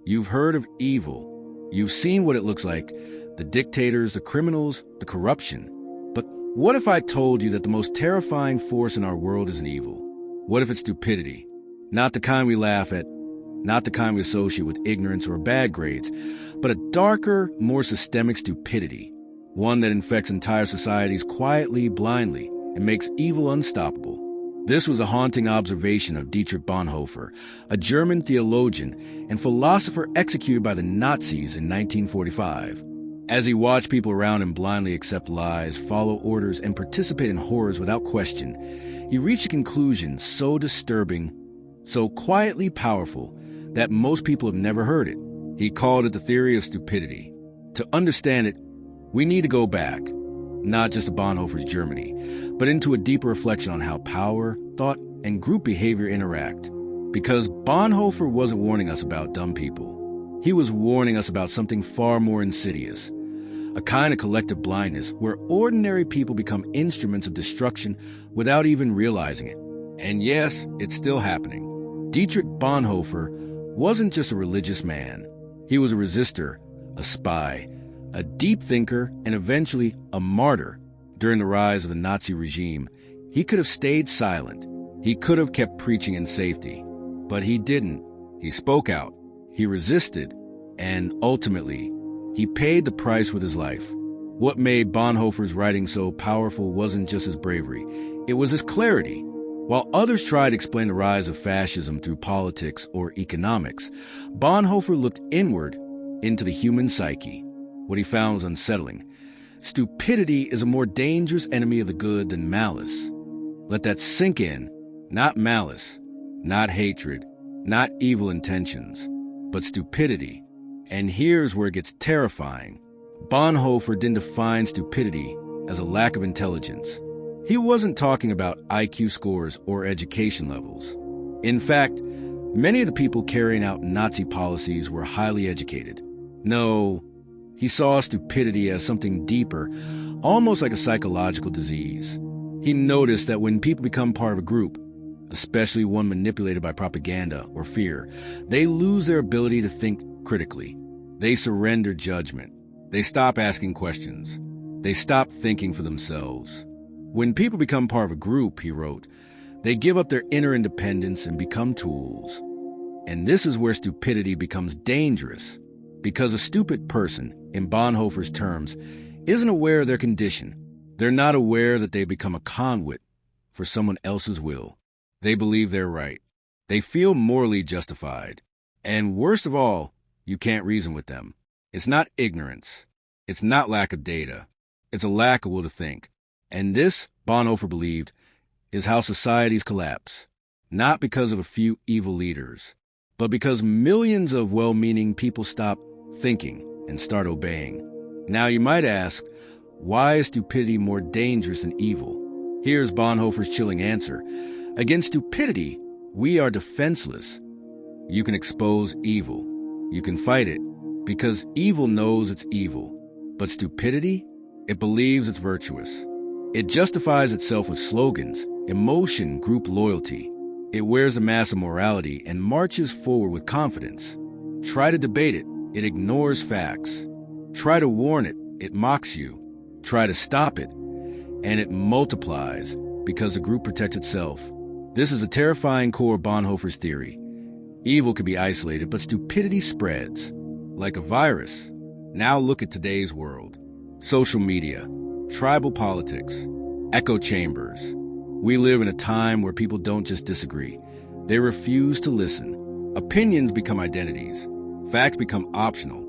You've heard of evil. You've seen what it looks like, the dictators, the criminals, the corruption. But what if I told you that the most terrifying force in our world isn't evil? What if it's stupidity? Not the kind we laugh at, not the kind we associate with ignorance or bad grades, but a darker, more systemic stupidity, one that infects entire societies quietly, blindly, and makes evil unstoppable. This was a haunting observation of Dietrich Bonhoeffer, a German theologian and philosopher executed by the Nazis in 1945. As he watched people around him blindly accept lies, follow orders, and participate in horrors without question, he reached a conclusion so disturbing, so quietly powerful, that most people have never heard it. He called it the theory of stupidity. To understand it, we need to go back, not just to Bonhoeffer's Germany, but into a deeper reflection on how power, thought, and group behavior interact. Because Bonhoeffer wasn't warning us about dumb people. He was warning us about something far more insidious, a kind of collective blindness where ordinary people become instruments of destruction without even realizing it. And yes, it's still happening. Dietrich Bonhoeffer wasn't just a religious man. He was a resistor, a spy, a deep thinker, and eventually a martyr. During the rise of the Nazi regime, he could have stayed silent. He could have kept preaching in safety. But he didn't. He spoke out. He resisted. And ultimately, he paid the price with his life. What made Bonhoeffer's writing so powerful wasn't just his bravery. It was his clarity. While others tried to explain the rise of fascism through politics or economics, Bonhoeffer looked inward into the human psyche. What he found was unsettling. Stupidity is a more dangerous enemy of the good than malice. Let that sink in. Not malice, not hatred, not evil intentions, but stupidity. And here's where it gets terrifying. Bonhoeffer didn't define stupidity as a lack of intelligence. He wasn't talking about IQ scores or education levels. In fact, many of the people carrying out Nazi policies were highly educated. No, he saw stupidity as something deeper, almost like a psychological disease. He noticed that when people become part of a group, especially one manipulated by propaganda or fear, they lose their ability to think critically. They surrender judgment. They stop asking questions. They stop thinking for themselves. When people become part of a group, he wrote, they give up their inner independence and become tools. And this is where stupidity becomes dangerous, because a stupid person, in Bonhoeffer's terms, isn't aware of their condition. They're not aware that they become a conduit for someone else's will. They believe they're right. They feel morally justified. And worst of all, you can't reason with them. It's not ignorance. It's not lack of data. It's a lack of will to think. And this, Bonhoeffer believed, is how societies collapse. Not because of a few evil leaders, but because millions of well-meaning people stop thinking and start obeying. Now you might ask, why is stupidity more dangerous than evil? Here's Bonhoeffer's chilling answer. Against stupidity, we are defenseless. You can expose evil. You can fight it, because evil knows it's evil. But stupidity, it believes it's virtuous. It justifies itself with slogans, emotion, group loyalty. It wears a mask of morality and marches forward with confidence. Try to debate it, it ignores facts. Try to warn it, it mocks you. Try to stop it, and it multiplies because the group protects itself. This is a terrifying core of Bonhoeffer's theory. Evil can be isolated, but stupidity spreads like a virus. Now look at today's world. Social media, tribal politics, echo chambers. We live in a time where people don't just disagree. They refuse to listen. Opinions become identities. Facts become optional.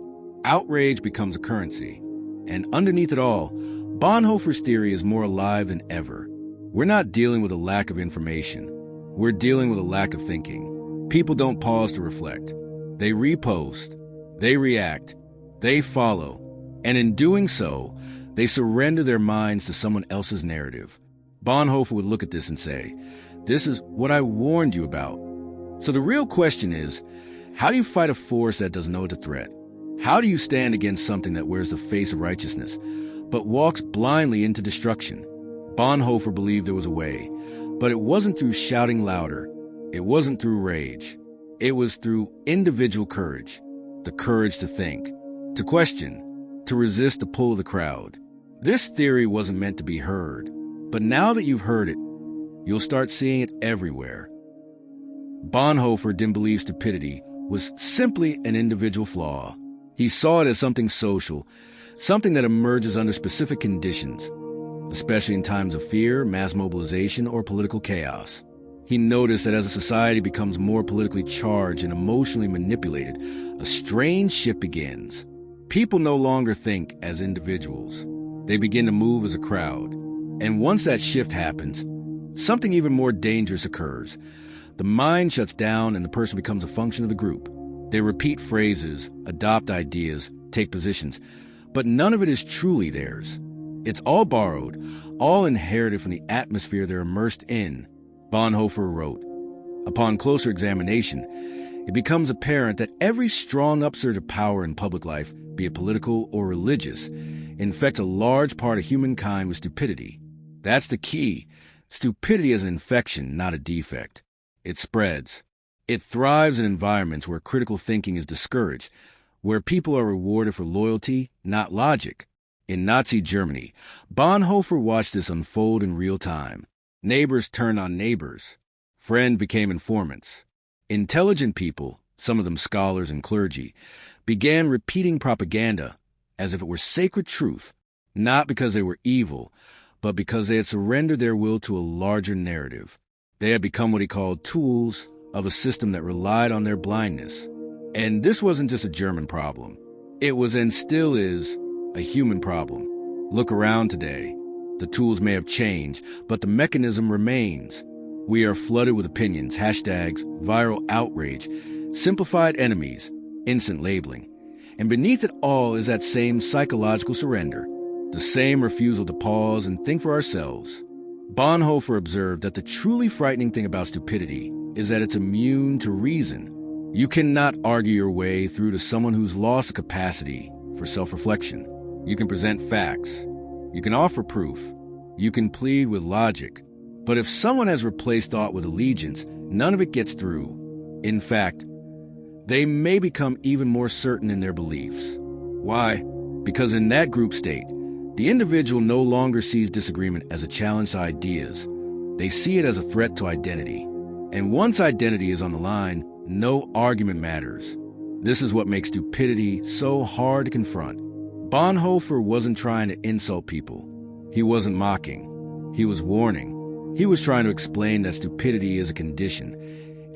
Outrage becomes a currency. And underneath it all, Bonhoeffer's theory is more alive than ever. We're not dealing with a lack of information. We're dealing with a lack of thinking. People don't pause to reflect. They repost. They react. They follow. And in doing so, they surrender their minds to someone else's narrative. Bonhoeffer would look at this and say, this is what I warned you about. So the real question is, how do you fight a force that doesn't know it's a threat? How do you stand against something that wears the face of righteousness, but walks blindly into destruction? Bonhoeffer believed there was a way, but it wasn't through shouting louder. It wasn't through rage. It was through individual courage. the courage to think, to question, to resist the pull of the crowd. This theory wasn't meant to be heard, but now that you've heard it, you'll start seeing it everywhere. Bonhoeffer didn't believe stupidity was simply an individual flaw. He saw it as something social, something that emerges under specific conditions, especially in times of fear, mass mobilization, or political chaos. He noticed that as a society becomes more politically charged and emotionally manipulated, a strange shift begins. People no longer think as individuals. They begin to move as a crowd. And once that shift happens, something even more dangerous occurs. The mind shuts down and the person becomes a function of the group. They repeat phrases, adopt ideas, take positions, but none of it is truly theirs. It's all borrowed, all inherited from the atmosphere they're immersed in. Bonhoeffer wrote, "Upon closer examination, it becomes apparent that every strong upsurge of power in public life, be it political or religious, infects a large part of humankind with stupidity. That's the key. Stupidity is an infection, not a defect. It spreads. It thrives in environments where critical thinking is discouraged, where people are rewarded for loyalty, not logic." In Nazi Germany, Bonhoeffer watched this unfold in real time. Neighbors turned on neighbors. Friends became informants. Intelligent people, some of them scholars and clergy, began repeating propaganda as if it were sacred truth, not because they were evil, but because they had surrendered their will to a larger narrative. They had become what he called tools of a system that relied on their blindness. And this wasn't just a German problem. It was and still is a human problem. Look around today. The tools may have changed, but the mechanism remains. We are flooded with opinions, hashtags, viral outrage, simplified enemies, instant labeling. And beneath it all is that same psychological surrender, the same refusal to pause and think for ourselves. Bonhoeffer observed that the truly frightening thing about stupidity is that it's immune to reason. You cannot argue your way through to someone who's lost the capacity for self-reflection. You can present facts. You can offer proof. You can plead with logic. But if someone has replaced thought with allegiance, none of it gets through. In fact, they may become even more certain in their beliefs. Why? Because in that group state, the individual no longer sees disagreement as a challenge to ideas. They see it as a threat to identity. And once identity is on the line, no argument matters. This is what makes stupidity so hard to confront. Bonhoeffer wasn't trying to insult people. He wasn't mocking. He was warning. He was trying to explain that stupidity is a condition,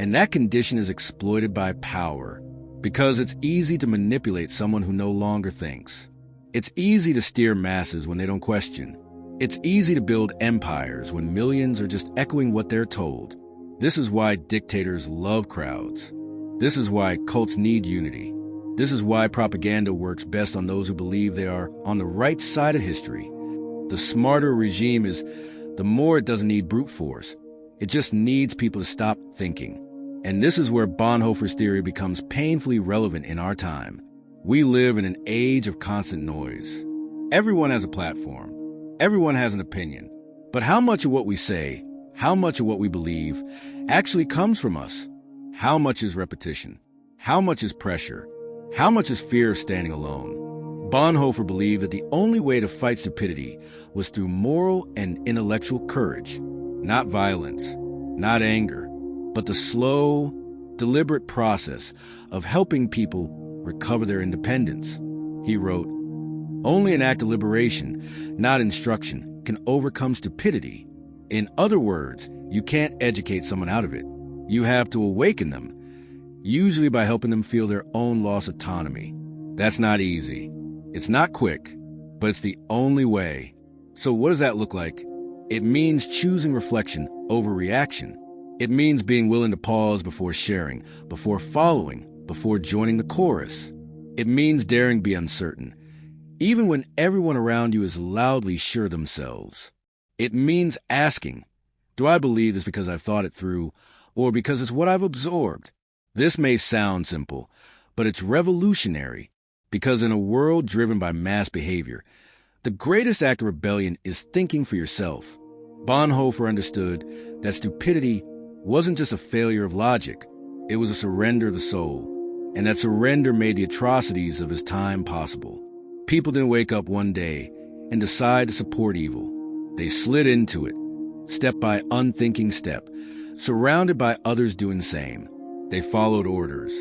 and that condition is exploited by power, because it's easy to manipulate someone who no longer thinks. It's easy to steer masses when they don't question. It's easy to build empires when millions are just echoing what they're told. This is why dictators love crowds. This is why cults need unity. This is why propaganda works best on those who believe they are on the right side of history. The smarter a regime is, the more it doesn't need brute force. It just needs people to stop thinking. And this is where Bonhoeffer's theory becomes painfully relevant in our time. We live in an age of constant noise. Everyone has a platform. Everyone has an opinion. But how much of what we say, how much of what we believe, actually comes from us? How much is repetition? How much is pressure? How much is fear of standing alone? Bonhoeffer believed that the only way to fight stupidity was through moral and intellectual courage, not violence, not anger, but the slow, deliberate process of helping people recover their independence. He wrote, "Only an act of liberation, not instruction, can overcome stupidity. In other words, you can't educate someone out of it. You have to awaken them, usually by helping them feel their own lost autonomy. That's not easy. It's not quick, but it's the only way." So what does that look like? It means choosing reflection over reaction. It means being willing to pause before sharing, before following, before joining the chorus. It means daring to be uncertain, even when everyone around you is loudly sure themselves. It means asking, do I believe this because I've thought it through, or because it's what I've absorbed? This may sound simple, but it's revolutionary, because in a world driven by mass behavior, the greatest act of rebellion is thinking for yourself. Bonhoeffer understood that stupidity wasn't just a failure of logic, it was a surrender of the soul. and that surrender made the atrocities of his time possible. People didn't wake up one day and decide to support evil. They slid into it, step by unthinking step, surrounded by others doing the same. They followed orders.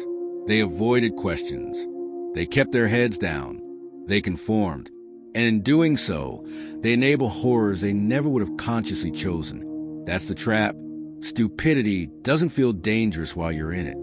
They avoided questions. They kept their heads down. They conformed. And in doing so, they enabled horrors they never would have consciously chosen. That's the trap. Stupidity doesn't feel dangerous while you're in it.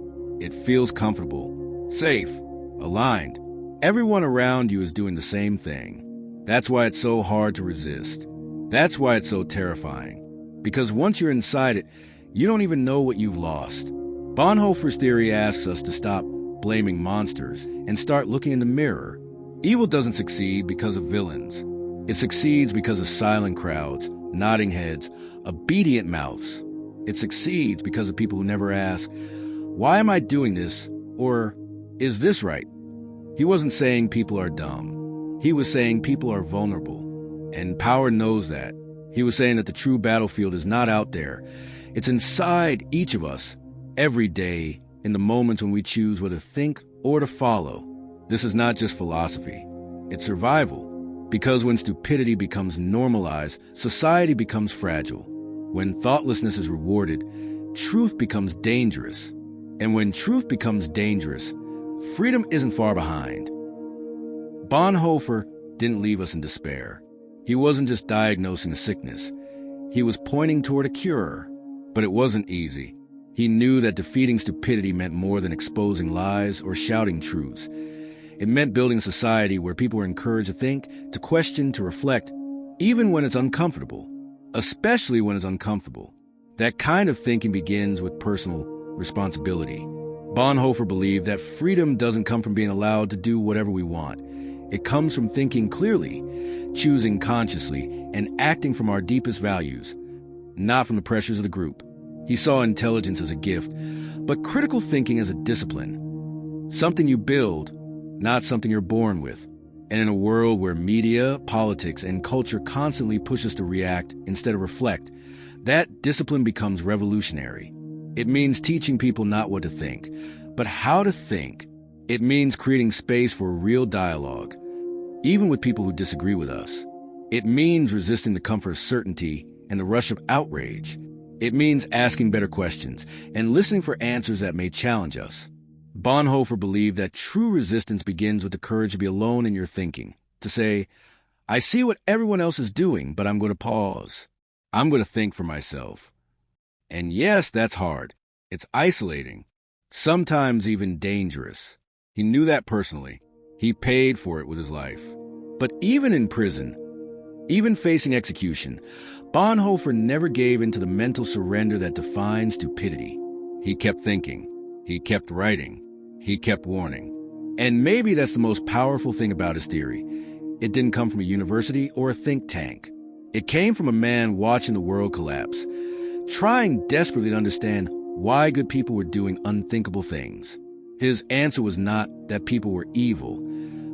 It feels comfortable, safe, aligned. Everyone around you is doing the same thing. That's why it's so hard to resist. That's why it's so terrifying. Because once you're inside it, you don't even know what you've lost. Bonhoeffer's theory asks us to stop blaming monsters and start looking in the mirror. Evil doesn't succeed because of villains. It succeeds because of silent crowds, nodding heads, obedient mouths. It succeeds because of people who never ask, "Why am I doing this?" or "Is this right?" He wasn't saying people are dumb. He was saying people are vulnerable. And power knows that. He was saying that the true battlefield is not out there. It's inside each of us, every day, in the moments when we choose whether to think or to follow. This is not just philosophy. It's survival. Because when stupidity becomes normalized, society becomes fragile. When thoughtlessness is rewarded, truth becomes dangerous. And when truth becomes dangerous, freedom isn't far behind. Bonhoeffer didn't leave us in despair. He wasn't just diagnosing a sickness. He was pointing toward a cure. But it wasn't easy. He knew that defeating stupidity meant more than exposing lies or shouting truths. It meant building a society where people were encouraged to think, to question, to reflect, even when it's uncomfortable, especially when it's uncomfortable. That kind of thinking begins with personal responsibility. Bonhoeffer believed that freedom doesn't come from being allowed to do whatever we want. It comes from thinking clearly, choosing consciously, and acting from our deepest values, not from the pressures of the group. He saw intelligence as a gift, but critical thinking as a discipline. Something you build, not something you're born with. And in a world where media, politics, and culture constantly push us to react instead of reflect, that discipline becomes revolutionary. It means teaching people not what to think, but how to think. It means creating space for real dialogue, even with people who disagree with us. It means resisting the comfort of certainty and the rush of outrage. It means asking better questions and listening for answers that may challenge us. Bonhoeffer believed that true resistance begins with the courage to be alone in your thinking, to say, "I see what everyone else is doing, but I'm going to pause. I'm going to think for myself." And yes, that's hard. It's isolating, sometimes even dangerous. He knew that personally. He paid for it with his life. But even in prison, even facing execution, Bonhoeffer never gave in to the mental surrender that defines stupidity. He kept thinking. He kept writing. He kept warning. And maybe that's the most powerful thing about his theory. It didn't come from a university or a think tank. It came from a man watching the world collapse, trying desperately to understand why good people were doing unthinkable things. His answer was not that people were evil,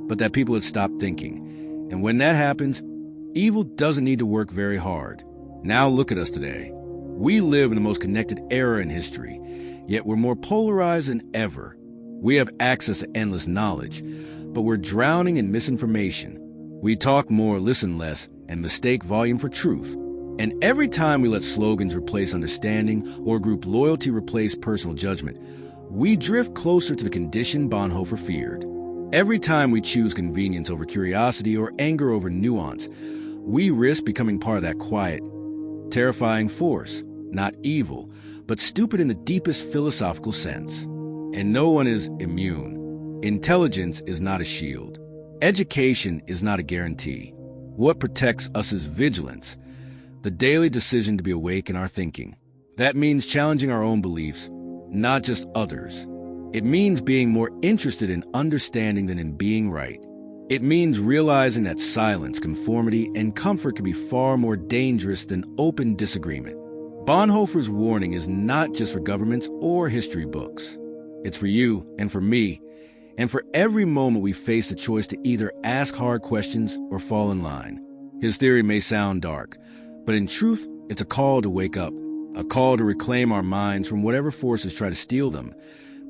but that people had stopped thinking. And when that happens, evil doesn't need to work very hard. Now look at us today. We live in the most connected era in history, yet we're more polarized than ever. We have access to endless knowledge, but we're drowning in misinformation. We talk more, listen less, and mistake volume for truth. And every time we let slogans replace understanding or group loyalty replace personal judgment, we drift closer to the condition Bonhoeffer feared. Every time we choose convenience over curiosity or anger over nuance, we risk becoming part of that quiet, terrifying force, not evil, but stupid in the deepest philosophical sense. And no one is immune. Intelligence is not a shield. Education is not a guarantee. What protects us is vigilance, the daily decision to be awake in our thinking. That means challenging our own beliefs, not just others. It means being more interested in understanding than in being right. It means realizing that silence, conformity, and comfort can be far more dangerous than open disagreement. Bonhoeffer's warning is not just for governments or history books. It's for you and for me, and for every moment we face the choice to either ask hard questions or fall in line. His theory may sound dark, but in truth, it's a call to wake up, a call to reclaim our minds from whatever forces try to steal them,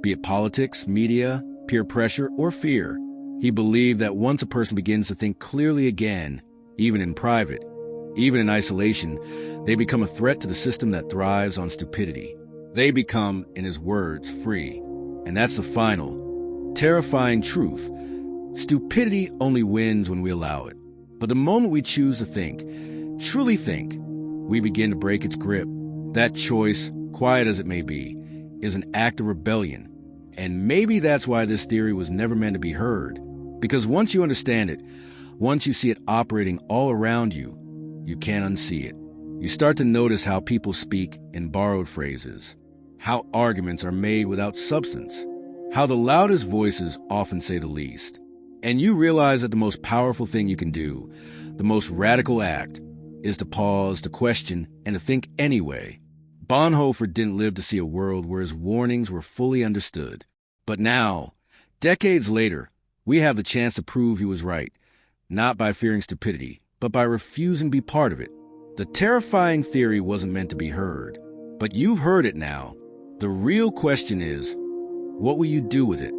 be it politics, media, peer pressure, or fear. He believed that once a person begins to think clearly again, even in private, even in isolation, they become a threat to the system that thrives on stupidity. They become, in his words, free. And that's the final, terrifying truth. Stupidity only wins when we allow it. But the moment we choose to think, truly think, we begin to break its grip. That choice, quiet as it may be, is an act of rebellion. And maybe that's why this theory was never meant to be heard. Because once you understand it, once you see it operating all around you, you can't unsee it. You start to notice how people speak in borrowed phrases, how arguments are made without substance, how the loudest voices often say the least. And you realize that the most powerful thing you can do, the most radical act, is to pause, to question, and to think anyway. Bonhoeffer didn't live to see a world where his warnings were fully understood. But now, decades later, we have the chance to prove he was right, not by fearing stupidity, but by refusing to be part of it. The terrifying theory wasn't meant to be heard, but you've heard it now. The real question is, what will you do with it?